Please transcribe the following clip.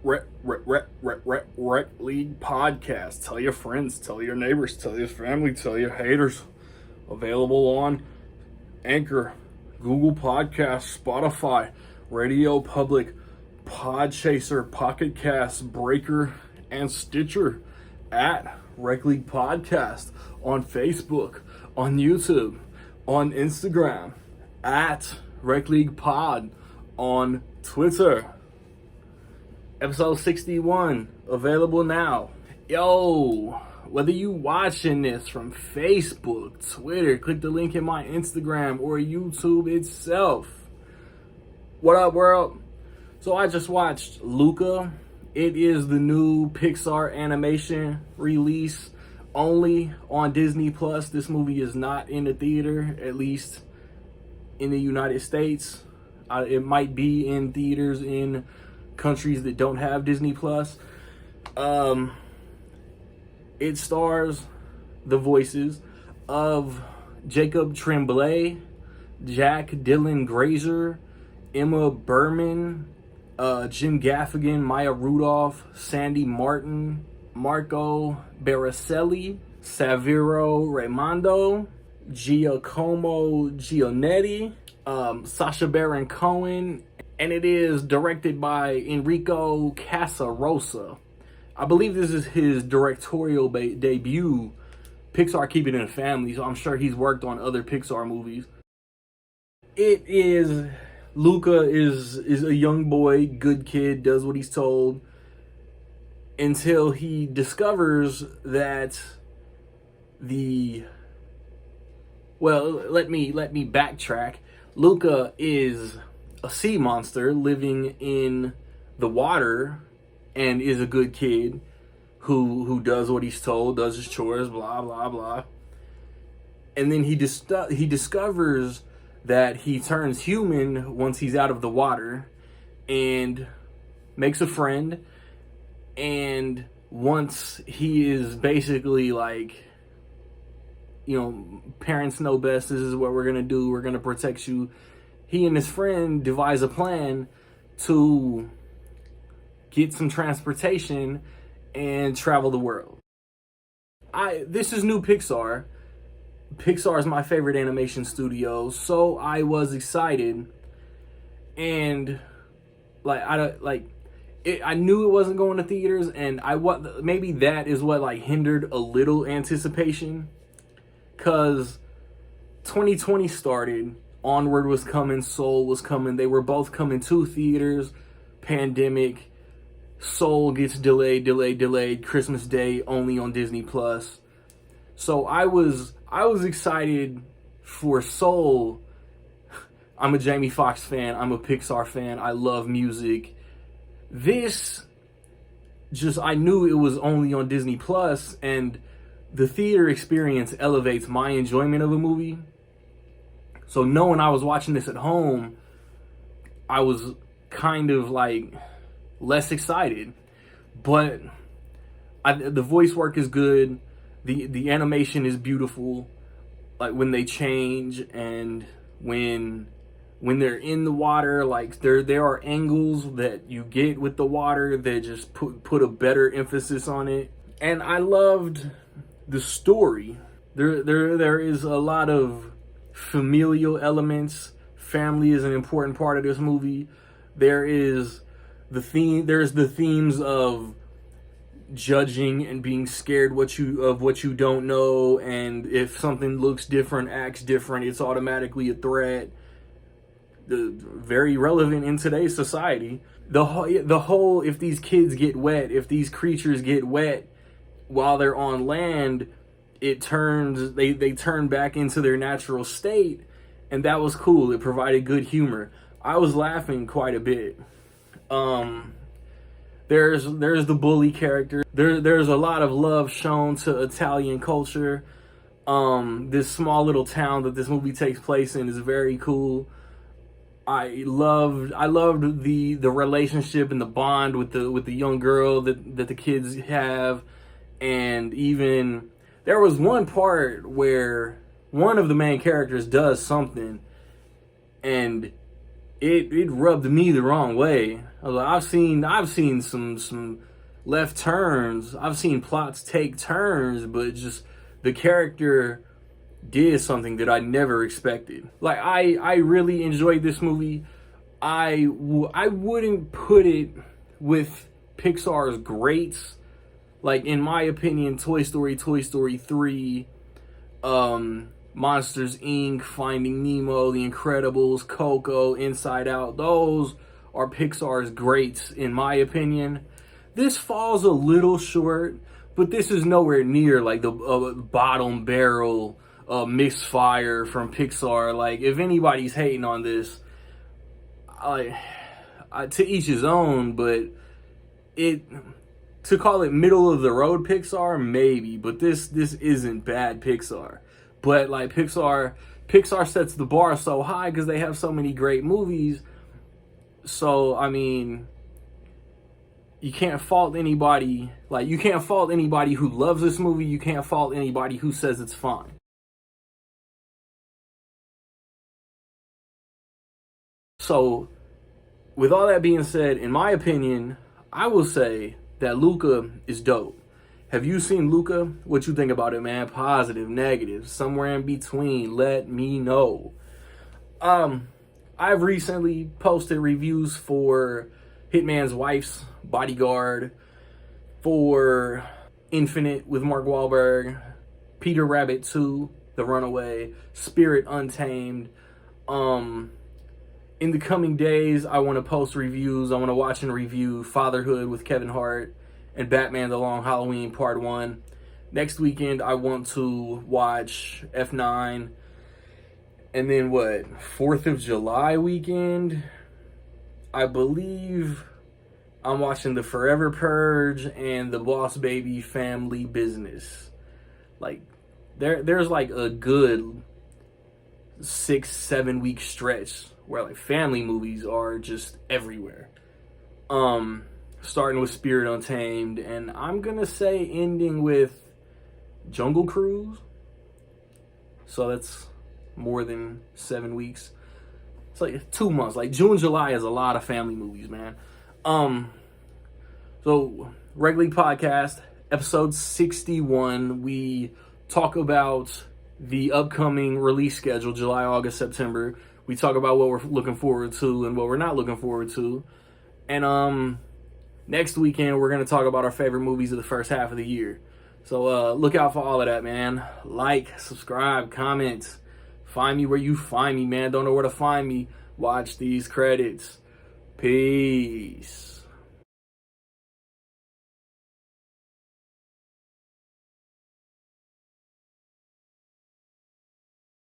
Rec League podcast. Tell your friends, tell your neighbors, tell your family, tell your haters. Available on Anchor, Google Podcasts, Spotify, Radio Public, Podchaser, Pocket Cast, Breaker, and Stitcher. At Rec League Podcast on Facebook, on YouTube, on Instagram, at Rec League Pod on Twitter. Episode 61, available now. Yo, whether you watching this from Facebook, Twitter, click the link in my Instagram or YouTube itself. What up, world? So I just watched Luca. It is the new Pixar animation release only on Disney Plus. This movie is not in the theater, at least in the United States. It might be in theaters in countries that don't have Disney Plus. It stars the voices of Jacob Tremblay, Jack Dylan Grazer, Emma Berman, Jim Gaffigan, Maya Rudolph, Sandy Martin, Marco Baracelli, Saviro Raimondo, Giacomo Gionetti, Sacha Baron Cohen, and it is directed by Enrico Casarosa. I believe this is his directorial debut. Pixar keep it in the family, so I'm sure he's worked on other Pixar movies. Luca is a young boy, good kid, does what he's told, until he discovers that let me backtrack. Luca is a sea monster living in the water and is a good kid who does what he's told, does his chores, blah, blah, blah. And then he discovers that he turns human once he's out of the water and makes a friend. And once he is basically like, parents know best, this is what we're going to do, we're going to protect you. He and his friend devise a plan to get some transportation and travel the world. This is new Pixar. Pixar is my favorite animation studio, so I was excited, and I knew it wasn't going to theaters, and maybe that is what hindered a little anticipation, cause 2020 started, Onward was coming, Soul was coming, they were both coming to theaters, pandemic, Soul gets delayed, Christmas Day only on Disney Plus. So I was excited for Soul. I'm a Jamie Foxx fan. I'm a Pixar fan. I love music. I knew it was only on Disney Plus, and the theater experience elevates my enjoyment of a movie. So knowing I was watching this at home, I was kind of less excited. But the voice work is good. The animation is beautiful, when they change and when they're in the water, there are angles that you get with the water that just put a better emphasis on it. And I loved the story. There is a lot of familial elements. Family is an important part of this movie. There's the themes of judging and being scared of what you don't know, and if something looks different, acts different, it's automatically a threat. Very relevant in today's society. The whole if these kids get wet, if these creatures get wet while they're on land, they turn back into their natural state, and that was cool. It provided good humor. I was laughing quite a bit. There's the bully character. There's a lot of love shown to Italian culture. This small little town that this movie takes place in is very cool. I loved the relationship and the bond with the young girl that the kids have, and even there was one part where one of the main characters does something, and it rubbed me the wrong way. I was like, I've seen some left turns. I've seen plots take turns, but just the character did something that I never expected. Like I really enjoyed this movie. I wouldn't put it with Pixar's greats. Like, in my opinion, Toy Story 3, Monsters Inc., Finding Nemo, The Incredibles, Coco, Inside Out, those are Pixar's greats, in my opinion. This falls a little short, but this is nowhere near, like, the bottom barrel misfire from Pixar. Like, if anybody's hating on this, to each his own, but to call it middle of the road Pixar, maybe, but this isn't bad Pixar. But like Pixar sets the bar so high because they have so many great movies. So I mean, you can't fault anybody. Like, you can't fault anybody who loves this movie. You can't fault anybody who says it's fine. So, with all that being said, in my opinion, I will say that Luca is dope. Have you seen Luca? What you think about it, man? Positive, negative, somewhere in between. Let me know. I've recently posted reviews for Hitman's Wife's Bodyguard, for Infinite with Mark Wahlberg, Peter Rabbit 2, The Runaway, Spirit Untamed. In the coming days, I want to post reviews. I want to watch and review Fatherhood with Kevin Hart and Batman The Long Halloween Part 1. Next weekend, I want to watch F9. And then 4th of July weekend, I believe I'm watching The Forever Purge and The Boss Baby Family Business. Like, there's like a good 6-7 week stretch where like family movies are just everywhere. Starting with Spirit Untamed, and I'm gonna say ending with Jungle Cruise. So that's more than 7 weeks. It's like 2 months. Like, June, July is a lot of family movies, man. So Reg League Podcast, episode 61. We talk about the upcoming release schedule, July, August, September. We talk about what we're looking forward to and what we're not looking forward to. And next weekend, we're going to talk about our favorite movies of the first half of the year. So look out for all of that, man. Like, subscribe, comment. Find me where you find me, man. Don't know where to find me. Watch these credits. Peace.